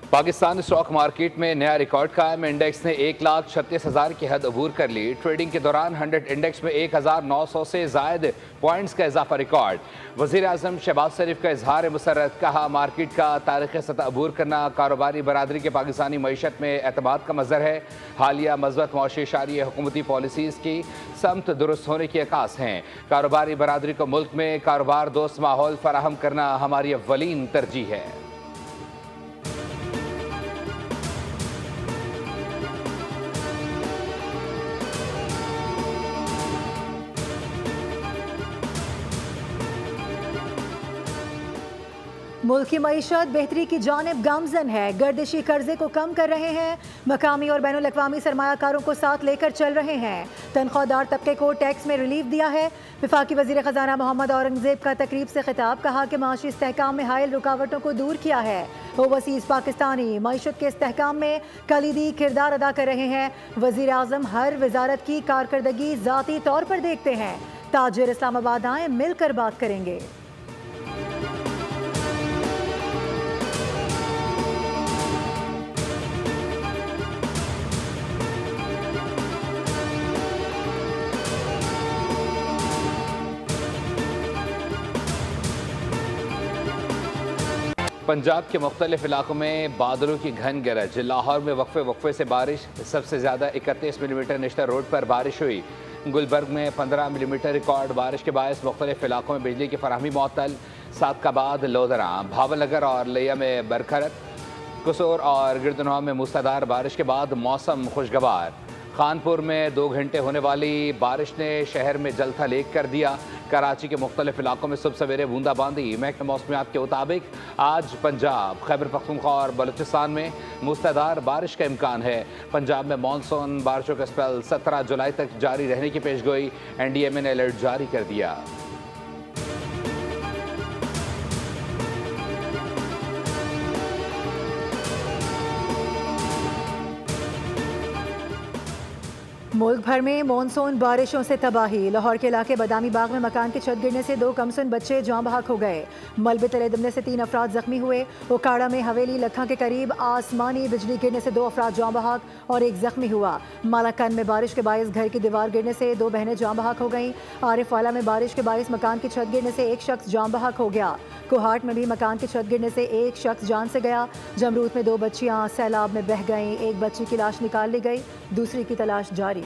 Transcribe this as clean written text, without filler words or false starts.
Pakistan stock market में नया record कायम। इंडेक्स ने 1,36,000 की हद अबूर कर ली। ट्रेडिंग के दौरान 100 इंडेक्स में 1,900 से जायद पॉइंट्स का इजाफा रिकॉर्ड। वजीर आजम शहबाज शरीफ का इजहार मुसर्रत, कहा मार्केट का तारीखी सतह अबूर करना कारोबारी बरादरी के पाकिस्तानी मईशत में एतमाद का मजहर है। हालिया मज़बूत मौशी इशारे हुकूमती पॉलिसीज़ की समत दुरुस्त होने की अक्कास हैं। कारोबारी बरादरी को मुल्क में कारोबार दोस्त माहौल फराहम करना हमारी अव्वलीन तरजीह है। मुल्क की मईशत बेहतरी की जानिब गामजन है। गर्दिशी कर्जे को कम कर रहे हैं। मकामी और बैनुल अक़वामी सरमायाकारों को साथ लेकर चल रहे हैं। तनख्वाहदार तबके को टैक्स में रिलीफ दिया है। वफाकी वज़ीर ख़जाना मोहम्मद औरंगज़ेब का तकरीब से खिताब, कहा कि माशी इस्तेहकाम में हायल रुकावटों को दूर किया है। ओवरसीज़ पाकिस्तानी मईशत के इस्तेहकाम में कलीदी किरदार अदा कर रहे हैं। वज़ीर आज़म हर वजारत की कारकर्दगी ज़ाती तौर पर देखते हैं। ताजिर इस्लामाबाद आए, मिलकर बात करेंगे। पंजाब के मुख्तलिफ इलाकों में बादलों की घन गरज। लाहौर में वक्फे वक्फे से बारिश। सबसे ज़्यादा 31 मिलीमीटर नेशनल रोड पर बारिश हुई। गुलबर्ग में 15 मिलीमीटर रिकॉर्ड। बारिश के बायस मुख्तलिफ इलाकों में बिजली की फराहमी मुअत्तल। सादकाबाद, लोधरा, भावलनगर और लिया में बरखरत। कसौर और गिरदनवा में मूसलाधार बारिश के बाद मौसम खुशगवार। खानपुर में 2 घंटे होने वाली बारिश ने शहर में जलथा लेक कर दिया। कराची के मुख्तलिफ इलाकों में सुबह सवेरे बूंदाबांदी। महकमा मौसमियात के मुताबिक आज पंजाब, खैबर पख्तूनख्वा और बलूचिस्तान में मूसलाधार बारिश का इम्कान है। पंजाब में मानसून बारिशों का स्पेल 17 जुलाई तक जारी रहने की पेशगोई। NDMA ने अलर्ट जारी कर दिया। मुल्क भर में मानसून बारिशों से तबाही। लाहौर के इलाके बदामी बाग में मकान की छत गिरने से 2 कमसिन बच्चे जाँ बहक हो गए। मलबे तले दबने से 3 अफराद जख्मी हुए। उकाड़ा में हवेली लखा के करीब आसमानी बिजली गिरने से 2 अफराद जाँ बहक और 1 जख्मी हुआ। मालाकन में बारिश के बायस घर की दीवार गिरने से 2 बहनें जाँ बहक हो गईं। आरिफ वाला में बारिश के बायस मकान की छत गिरने से 1 शख्स जाँ बहक हो गया। कोहाट में भी मकान की छत गिरने से 1 शख्स जान से गया। जमरूद में 2 बच्चियाँ सैलाब में बह गईं। 1 बच्ची की लाश निकाल ली गई, दूसरी की तलाश जारी।